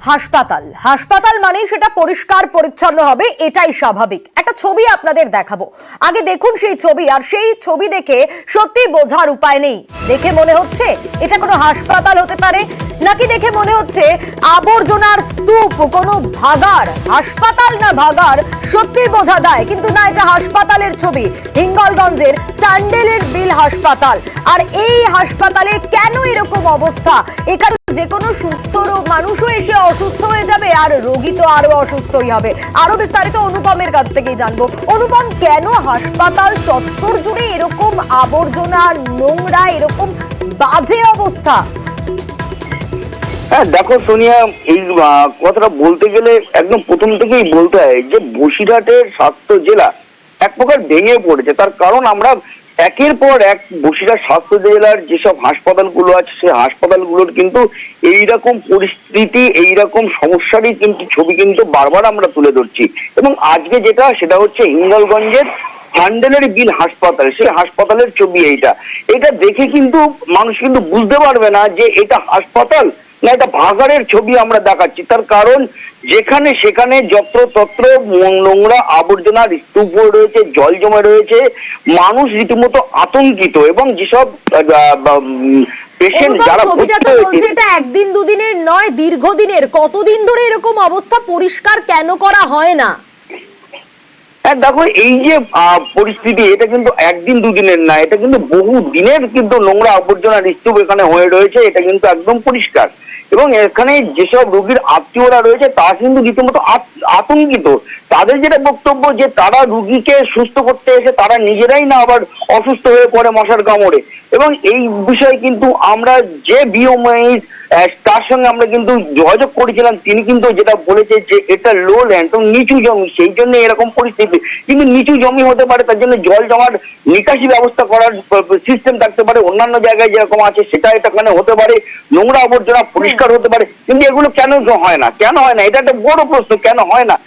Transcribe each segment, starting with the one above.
হাসপাতাল হাসপাতাল মানেই সেটা পরিষ্কার পরিচ্ছন্ন হবে, এটাই স্বাভাবিক। একটা ছবি আপনাদের দেখাবো, আগে দেখুন সেই ছবি। আর সেই ছবি দেখে সত্যি বোঝার উপায় নেই। দেখে মনে হচ্ছে এটা কোনো হাসপাতাল হতে পারে, নাকি দেখে মনে হচ্ছে আবর্জনার স্তূপ, কোনো ভাগাড়। হাসপাতাল না ভাগাড় সত্যি বোঝা যায়, কিন্তু না, এটা হাসপাতালের ছবি। হিঙ্গলগঞ্জের স্যান্ডেলের বিল হাসপাতাল। আর এই হাসপাতালে কেন এরকম অবস্থা? এখানে যে কোনো সুস্থ মানুষও এসে অসুস্থ হয়ে যাবে, আর রোগী তো আরো অসুস্থই হবে। আরো বিস্তারিত অনুপমের কাছ থেকেই জানবো। অনুপম, কেন হাসপাতাল চত্বর জুড়ে এরকম আবর্জনা, নোংরা, এরকম বাজে অবস্থা? হ্যাঁ দেখো সোনিয়া, এই কথাটা বলতে গেলে একদম প্রথম থেকেই বলতে হয় যে বসিরহাটের স্বাস্থ্য জেলা এক প্রকার ভেঙে পড়েছে। তার কারণ আমরা একের পর এক বসিরহাট স্বাস্থ্য জেলার যেসব হাসপাতালগুলো আছে সেই হাসপাতালগুলোর কিন্তু এইরকম পরিস্থিতি, এইরকম সমস্যারই কিন্তু ছবি কিন্তু বারবার আমরা তুলে ধরছি। এবং আজকে সেটা হচ্ছে হিঙ্গলগঞ্জের স্যান্ডেলের বিল হাসপাতাল। সেই হাসপাতালের ছবি এটা দেখে কিন্তু মানুষ কিন্তু বুঝতে পারবে না যে এটা হাসপাতাল না এটা ভাগাড়ের ছবি আমরা দেখাচ্ছি। তার কারণ যেখানে সেখানে যত্রতত্র নোংরা আবর্জনার স্তূপ রয়েছে, জল জমে রয়েছে, মানুষ রীতিমতো আতঙ্কিত। এবং যেসব পেশেন্ট যারা এটা একদিন দুদিনের নয়, দীর্ঘদিনের। কতদিন ধরে এরকম অবস্থা? পরিষ্কার কেন করা হয় না? হ্যাঁ দেখো, এই যে পরিস্থিতি, এটা কিন্তু একদিন দুদিনের না, এটা কিন্তু বহু দিনের কিন্তু নোংরা আবর্জনার স্তূপ এখানে হয়ে রয়েছে। এটা কিন্তু একদম পরিষ্কার। এবং এখানে যেসব রোগীর আত্মীয়রা রয়েছে তারা কিন্তু রীতিমতো আতঙ্কিত। তাদের যেটা বক্তব্য যে তারা রুগীকে সুস্থ করতে এসে তারা নিজেরাই না আবার অসুস্থ হয়ে পড়ে মশার কামড়ে। এবং এই বিষয়ে কিন্তু আমরা যে বিওমএইচ তার সঙ্গে আমরা কিন্তু যোগাযোগ করেছিলাম, তিনি কিন্তু যেটা বলেছে যে এটা লো ল্যান্ড, তো নিচু জমি, সেই জন্য এরকম পরিস্থিতি। কিন্তু নিচু জমি হতে পারে, তার জন্য জল জমার নিকাশি ব্যবস্থা করার সিস্টেম থাকতে পারে, অন্যান্য জায়গায় যেরকম আছে সেটা এখানে হতে পারে, নোংরা আবর্জনা পরিষ্কার হতে পারে। কিন্তু এগুলো কেন হয় না? এটা একটা বড় প্রশ্ন, কেন হয় না?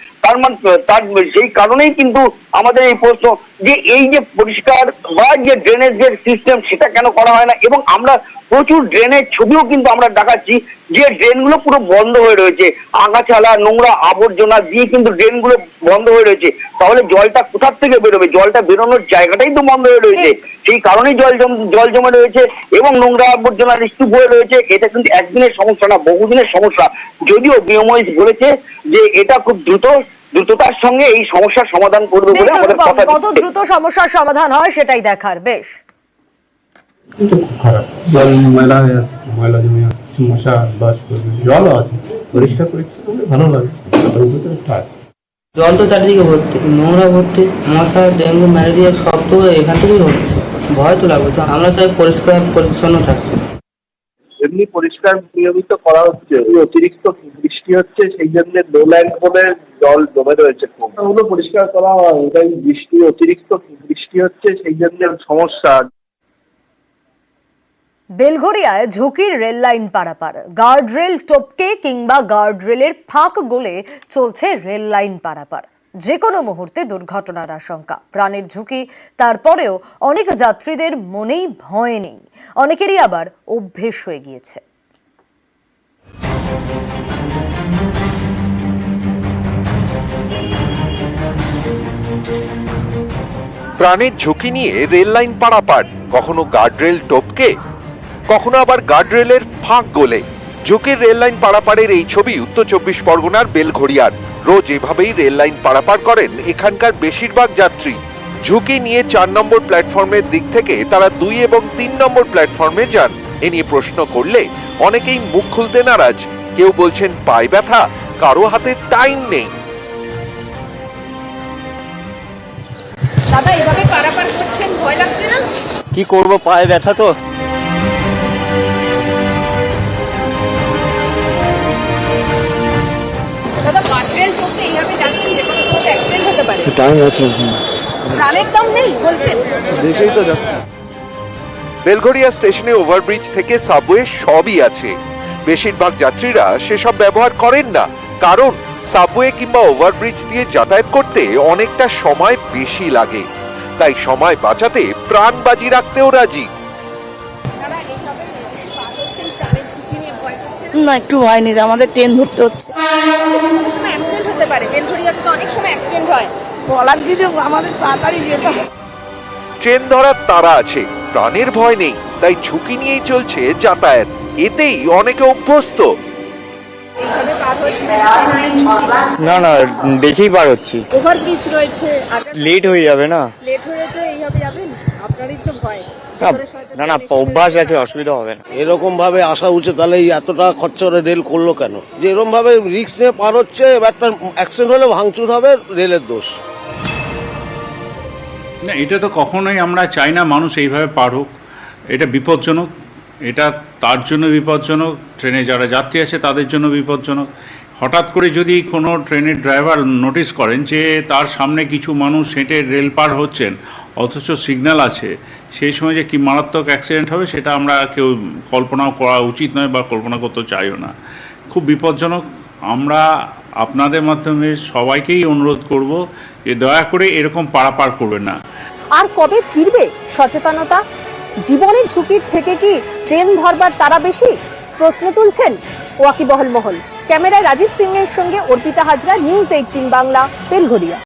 তার সেই কারণেই কিন্তু আমাদের এই প্রশ্ন যে এই যে পরিষ্কার বা যে ড্রেনেজের সিস্টেম সেটা কেন করা হয় না। এবং আমরা প্রচুর ড্রেনের ছবিও কিন্তু আমরা দেখাচ্ছি যে ড্রেনগুলো পুরো বন্ধ হয়ে রয়েছে, আগাছালা নোংরা আবর্জনা দিয়ে কিন্তু ড্রেনগুলো বন্ধ হয়ে রয়েছে। তাহলে জলটা কোথার থেকে বেরোবে? জলটা বেরোনোর জায়গাটাই তো বন্ধ হয়ে রয়েছে, সেই কারণেই জল জমে রয়েছে এবং নোংরা আবর্জনার স্তূপ হয়ে রয়েছে। এটা কিন্তু একদিনের সমস্যা না, বহুদিনের সমস্যা। যদিও বিওমএইচ বলেছে যে এটা খুব দ্রুততার সঙ্গে এই সমস্যার সমাধান করবে বলে আমাদের কথা। কত দ্রুত সমস্যার সমাধান হয় সেটাই দেখার। বেশ, জল ময়লা হয়ে আছে, ময়লা জমে আছে, মশা বাস করবে। জলও আছে, পরিষ্কার পরিচ্ছন্ন হলে ভালো লাগে। জল তো চারিদিকে ভর্তি, নোংরা ভর্তি, মশা, ডেঙ্গু, ম্যালেরিয়া সব তো এখান থেকেই হচ্ছে। ভয় তো লাগবে। তো আমরা চাই পরিষ্কার পরিচ্ছন্ন থাকতে। এমনি পরিষ্কার নিয়মিত করা হচ্ছে, অতিরিক্ত বৃষ্টি হচ্ছে সেই জন্য লোল্যান্ড বলে জল জমে রয়েছে। ওগুলো পরিষ্কার করা হয়, এটাই অতিরিক্ত বৃষ্টি হচ্ছে সেই জন্য সমস্যা। বেলঘরিয়ায় ঝুঁকির রেল লাইন পারাপার। গার্ডরেল টপকে কিংবা গার্ডরেলের ফাঁক গলে চলছে রেল লাইন পারাপার। যে কোনো মুহূর্তে দুর্ঘটনার আশঙ্কা, প্রাণের ঝুঁকি। তারপরেও অনেক যাত্রীদের মনেই ভয় নেই, অনেকেরই আবার অভ্যেস হয়ে গিয়েছে। প্রাণের ঝুঁকি নিয়ে রেল লাইন পারাপার, কখনো গার্ডরেল টপকে, কখনো আবার গার্ডরেলের ফাঁক গলে। ঝুঁকির রেল লাইন পারাপারের এই ছবি উত্তর 24 পরগনার বেলঘরিয়ার। রোজ এভাবেই রেল লাইন পারাপার করেন এখানকার বেশিরভাগ যাত্রী। ঝুঁকি নিয়ে 4 নম্বর প্ল্যাটফর্মের দিক থেকে তারা 2 এবং 3 নম্বর প্ল্যাটফর্মে যান। এ নিয়ে প্রশ্ন করলে অনেকেই মুখ খুলতে নারাজ। কেউ বলছেন পায়ে ব্যথা, কারো হাতে টাইম নেই। দাদা, এভাবে পারাপার করছেন, ভয় লাগছে না? কি করব, পায়ে ব্যথা তো। দাদা, গার্ডরেল টপকে এইভাবে যাচ্ছেন, যে কোনো সময় অ্যাক্সিডেন্ট হতে পারে। টাইম আছে, প্রাণের দাম নেই বলছেন? দেখেই তো যাচ্ছে। বেলঘরিয়া স্টেশনে ওভারব্রিজ থেকে সাবওয়ে সবই আছে। বেশিরভাগ যাত্রীরা সেসব ব্যবহার করেন না, কারণ সাবওয়ে কিংবা ওভারব্রিজ দিয়ে যাতায়াত করতে অনেকটা সময় বেশি লাগে। তাই সময় বাঁচাতে প্রাণ বাজি রাখতেও রাজি। না একটু হয়নি, আমাদের ট্রেন ধরতে হচ্ছে। কোনো সময় অ্যাক্সিডেন্ট হতে পারে, বেলঘড়িয়াতে তো অনেক সময় অ্যাক্সিডেন্ট হয়। বলার কিছু, আমাদের তাড়াতাড়ি যেতে হবে। ট্রেন ধরার তাড়া আছে, প্রাণের ভয় নেই, তাই ঝুঁকি নিয়েই চলছে যাতায়াত। এতেই অনেকে অভ্যস্ত। এইভাবে পার হচ্ছে, না না, দেখেই পার হচ্ছি। ওভারব্রিজ রয়েছে, লেট হয়ে যাবে না? লেট হয়েছে, এইভাবে যাবেন, আপনারই তো ভয়। না না, অভ্যাস আছে, অসুবিধা হবে না। এরকম ভাবে আসা উচিত, তাহলে এই এত টাকা খরচা করে রেল করলো কেন? যে এরকম ভাবে রিস্ক নিয়ে পার হচ্ছে, একটা অ্যাক্সিডেন্ট হলে ভাঙচুর হবে, রেলের দোষ। না, এটা তো কখনোই আমরা চাই না মানুষ এইভাবে পার হোক। এটা বিপজ্জনক, এটা তার জন্য বিপজ্জনক, ট্রেনে যারা যাত্রী আছে তাদের জন্য বিপজ্জনক। হঠাৎ করে যদি কোনো ট্রেনের ড্রাইভার নোটিস করেন যে তার সামনে কিছু মানুষ হেঁটে রেল পার হচ্ছেন, অথচ সিগন্যাল আছে, সেই সময় যে কি মারাত্মক অ্যাক্সিডেন্ট হবে সেটা আমরা কেউ কল্পনাও করা উচিত নয় বা কল্পনা করতে চাইও না। খুব বিপজ্জনক। আমরা আপনাদের মাধ্যমে সবাইকেই অনুরোধ করব যে দয়া করে এরকম পারাপার করবেন না। আর কবে ফিরবে সচেতনতা? জীবনের ঝুঁকির থেকে কি ট্রেন ধরবার তারা বেশি? প্রশ্ন তুলছেন ওয়াকিবহল মহল। ক্যামেরায় রাজীব সিং এর সঙ্গে অর্পিতা হাজরা, নিউজ 18 বাংলা, বেলঘড়িয়া।